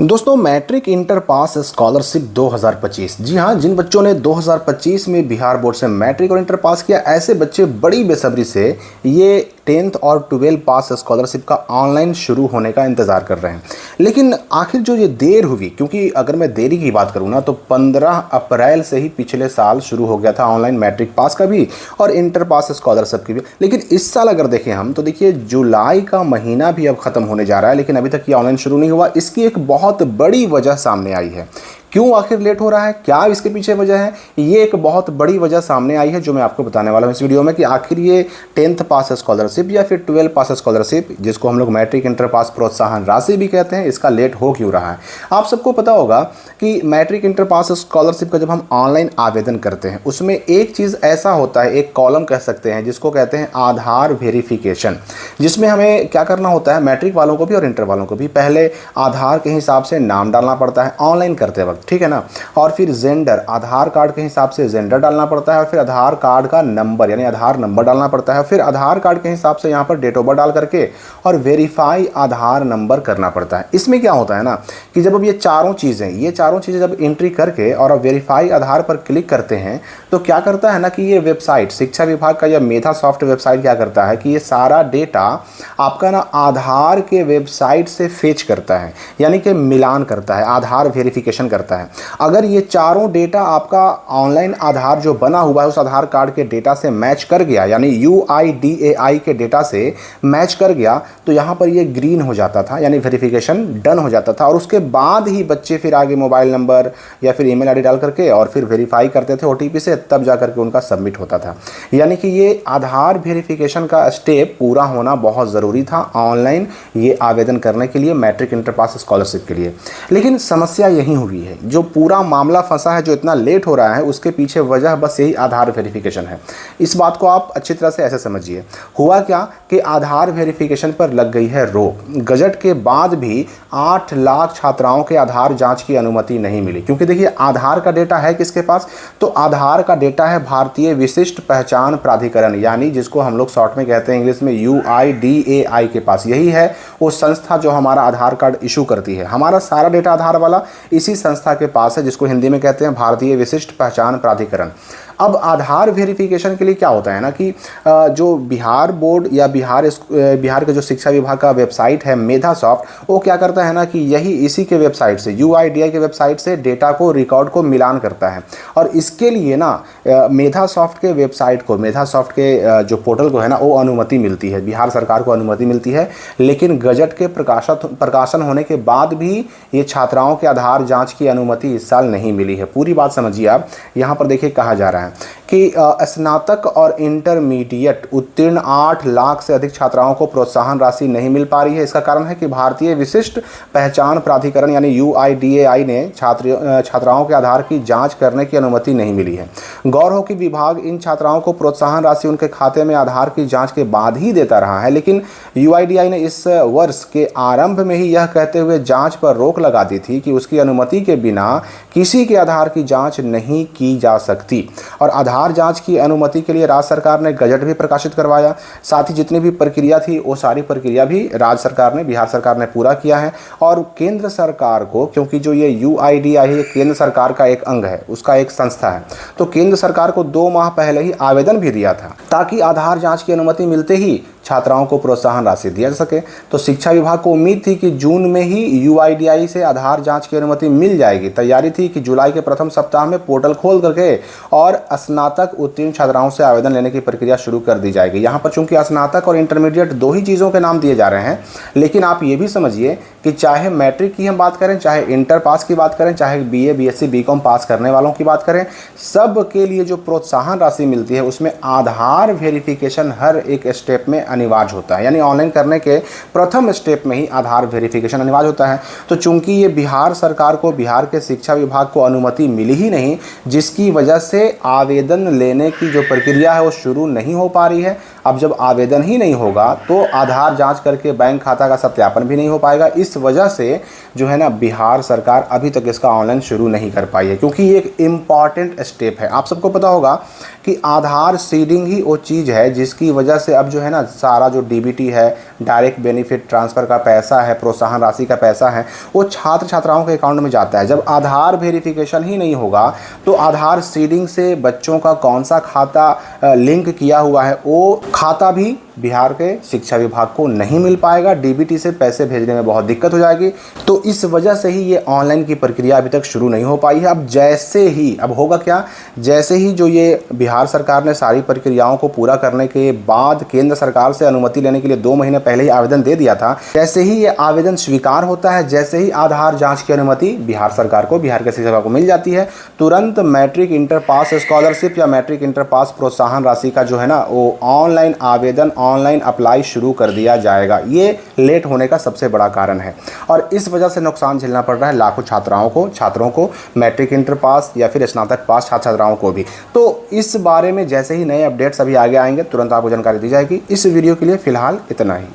दोस्तों matric inter pass scholarship 2025। जी हाँ, जिन बच्चों ने 2025 में बिहार बोर्ड से मैट्रिक और इंटर पास किया, ऐसे बच्चे बड़ी बेसब्री से ये 10th और 12 पास स्कॉलरशिप का ऑनलाइन शुरू होने का इंतज़ार कर रहे हैं। लेकिन आखिर जो ये देर हुई, क्योंकि अगर मैं देरी की बात करूँ ना तो 15 अप्रैल से ही पिछले साल शुरू हो गया था ऑनलाइन मैट्रिक पास का भी और इंटर पास स्कॉलरशिप की भी। लेकिन इस साल अगर देखें हम तो देखिए जुलाई का महीना भी अब ख़त्म होने जा रहा है, लेकिन अभी तक ये ऑनलाइन शुरू नहीं हुआ। इसकी एक बहुत बड़ी वजह सामने आई है। क्यों आखिर लेट हो रहा है, क्या इसके पीछे वजह है, ये एक बहुत बड़ी वजह सामने आई है जो मैं आपको बताने वाला हूँ इस वीडियो में कि आखिर ये 10th पास स्कॉलरशिप या फिर 12 पास स्कॉलरशिप, जिसको हम लोग मैट्रिक इंटर पास प्रोत्साहन राशि भी कहते हैं, इसका लेट हो क्यों रहा है। आप सबको पता होगा कि मैट्रिक इंटर पास स्कॉलरशिप का जब हम ऑनलाइन आवेदन करते हैं उसमें एक चीज़ ऐसा होता है, एक कॉलम कह सकते हैं जिसको कहते हैं आधार वेरिफिकेशन, जिसमें हमें क्या करना होता है, मैट्रिक वालों को भी और इंटर वालों को भी पहले आधार के हिसाब से नाम डालना पड़ता है ऑनलाइन करते वक्त, ठीक है ना, और फिर जेंडर, आधार कार्ड के हिसाब से जेंडर डालना पड़ता है और फिर आधार कार्ड का नंबर यानी आधार नंबर डालना पड़ता है, फिर आधार कार्ड के हिसाब से यहाँ पर डेट ऑफ बर्थ डाल करके और वेरीफाई आधार नंबर करना पड़ता है। इसमें क्या होता है ना कि जब अब ये चारों चीज़ें जब एंट्री करके और अब वेरीफाई आधार पर क्लिक करते हैं तो क्या करता है ना कि ये वेबसाइट, शिक्षा विभाग का या मेधा सॉफ्ट वेबसाइट क्या करता है कि ये सारा डेटा आपका ना आधार के वेबसाइट से फेच करता है, यानी कि मिलान करता है, आधार वेरिफिकेशन करता है। अगर ये चारों डेटा आपका ऑनलाइन आधार जो बना हुआ है उस आधार कार्ड के डेटा से मैच कर गया, यानी UIDAI के डेटा से मैच कर गया, तो यहाँ पर ये ग्रीन हो जाता था, यानी वेरिफिकेशन डन हो जाता था। और उसके बाद ही बच्चे फिर आगे मोबाइल नंबर या फिर ईमेल आईडी डाल करके और फिर वेरीफाई करते थे OTP से, तब जा करके उनका सबमिट होता था। यानी कि ये आधार वेरिफिकेशन का स्टेप पूरा होना बहुत ज़रूरी था ऑनलाइन ये आवेदन करने के लिए, मैट्रिक इंटर पास स्कॉलरशिप के लिए। लेकिन समस्या यही हुई है, जो पूरा मामला फंसा है, जो इतना लेट हो रहा है उसके पीछे वजह बस यही आधार वेरिफिकेशन है। इस बात को आप अच्छी तरह से ऐसे समझिए। हुआ क्या कि आधार वेरिफिकेशन पर लग गई है रोक। गजट के बाद भी 8 लाख छात्राओं के आधार जांच की अनुमति नहीं मिली, क्योंकि देखिए आधार का डेटा है किसके पास, तो आधार का डेटा है भारतीय विशिष्ट पहचान प्राधिकरण, यानी जिसको हम लोग शॉर्ट में कहते हैं इंग्लिश में UIDAI के पास। यही है वो संस्था जो हमारा आधार कार्ड इशू करती है। हमारा सारा डेटा आधार वाला इसी संस्था के पास है, जिसको हिंदी में कहते हैं भारतीय विशिष्ट पहचान प्राधिकरण। अब आधार वेरिफिकेशन के लिए क्या होता है ना कि जो बिहार बोर्ड या बिहार के जो शिक्षा विभाग का वेबसाइट है मेधा सॉफ्ट, वो क्या करता है ना कि यही इसी के वेबसाइट से, UIDAI के वेबसाइट से डेटा को, रिकॉर्ड को मिलान करता है। और इसके लिए ना मेधा सॉफ्ट के वेबसाइट को, मेधा सॉफ्ट के जो पोर्टल को है ना, वो अनुमति मिलती है, बिहार सरकार को अनुमति मिलती है। लेकिन गजट के प्रकाशन होने के बाद भी ये छात्राओं के आधार जाँच की अनुमति इस साल नहीं मिली है। पूरी बात समझिए आप। यहाँ पर देखिए कहा जा रहा है कि स्नातक और इंटरमीडिएट उत्तीर्ण 8 लाख से अधिक छात्राओं को प्रोत्साहन राशि नहीं मिल पा रही है। इसका कारण है कि भारतीय विशिष्ट पहचान प्राधिकरण यानी UIDAI ने छात्राओं के आधार की जांच करने की अनुमति नहीं मिली है। गौर हो कि विभाग इन छात्राओं को प्रोत्साहन राशि उनके खाते में आधार की जाँच के बाद ही देता रहा है, लेकिन UIDAI ने इस वर्ष के आरंभ में ही यह कहते हुए जाँच पर रोक लगा दी थी कि उसकी अनुमति के बिना किसी के आधार की जाँच नहीं की जा सकती। और आधार जांच की अनुमति के लिए राज्य सरकार ने गजट भी प्रकाशित करवाया। साथ ही जितनी भी प्रक्रिया थी वो सारी प्रक्रिया भी राज्य सरकार ने, बिहार सरकार ने पूरा किया है। और केंद्र सरकार को, क्योंकि जो ये UIDAI है केंद्र सरकार का एक अंग है, उसका एक संस्था है, तो केंद्र सरकार को 2 माह पहले ही आवेदन भी दिया था ताकि आधार जाँच की अनुमति मिलते ही छात्राओं को प्रोत्साहन राशि दिया जा सके। तो शिक्षा विभाग को उम्मीद थी कि जून में ही UIDAI से आधार जांच की अनुमति मिल जाएगी। तैयारी थी कि जुलाई के प्रथम सप्ताह में पोर्टल खोल करके और स्नातक उत्तीर्ण छात्राओं से आवेदन लेने की प्रक्रिया शुरू कर दी जाएगी। यहाँ पर चूंकि स्नातक और इंटरमीडिएट 2 ही चीज़ों के नाम दिए जा रहे हैं, लेकिन आप ये भी समझिए कि चाहे मैट्रिक की हम बात करें, चाहे इंटर पास की बात करें, चाहे BA BSc BCom पास करने वालों की बात करें, सब के लिए जो प्रोत्साहन राशि मिलती है उसमें आधार वेरिफिकेशन हर एक स्टेप में अनिवार्य होता है, यानी ऑनलाइन करने के प्रथम स्टेप में ही आधार वेरिफिकेशन अनिवार्य होता है। तो चूंकि ये बिहार सरकार को, बिहार के शिक्षा विभाग को अनुमति मिली ही नहीं, जिसकी वजह से आवेदन लेने की जो प्रक्रिया है वो शुरू नहीं हो पा रही है। अब जब आवेदन ही नहीं होगा तो आधार जांच करके बैंक खाता का सत्यापन भी नहीं हो पाएगा। इस वजह से जो है ना बिहार सरकार अभी तक इसका ऑनलाइन शुरू नहीं कर पाई है, क्योंकि ये एक इम्पॉर्टेंट स्टेप है। आप सबको पता होगा कि कि आधार सीडिंग ही वो चीज़ है जिसकी वजह से अब जो है ना सारा जो डीबीटी है, डायरेक्ट बेनिफिट ट्रांसफ़र का पैसा है, प्रोत्साहन राशि का पैसा है, वो छात्र छात्राओं के अकाउंट में जाता है। जब आधार वेरिफिकेशन ही नहीं होगा तो आधार सीडिंग से बच्चों का कौन सा खाता लिंक किया हुआ है वो खाता भी बिहार के शिक्षा विभाग को नहीं मिल पाएगा। डीबीटी से पैसे भेजने में बहुत दिक्कत हो जाएगी। तो इस वजह से ही ये ऑनलाइन की प्रक्रिया अभी तक शुरू नहीं हो पाई है। अब होगा क्या, जैसे ही जो ये बिहार सरकार ने सारी प्रक्रियाओं को पूरा करने के बाद केंद्र सरकार से अनुमति लेने के लिए 2 महीने पहले ही आवेदन दे दिया था, जैसे ही ये आवेदन स्वीकार होता है, जैसे ही आधार जाँच की अनुमति बिहार सरकार को, बिहार के शिक्षा विभाग को मिल जाती है, तुरंत मैट्रिक इंटर पास स्कॉलरशिप या मैट्रिक इंटर पास प्रोत्साहन राशि का जो है ना वो ऑनलाइन आवेदन, ऑनलाइन अप्लाई शुरू कर दिया जाएगा। ये लेट होने का सबसे बड़ा कारण है और इस वजह से नुकसान झेलना पड़ रहा है लाखों छात्रों को मैट्रिक इंटर पास या फिर स्नातक पास छात्र छात्राओं को भी। तो इस बारे में जैसे ही नए अपडेट्स अभी आगे आएंगे तुरंत आपको जानकारी दी जाएगी। इस वीडियो के लिए फिलहाल इतना ही।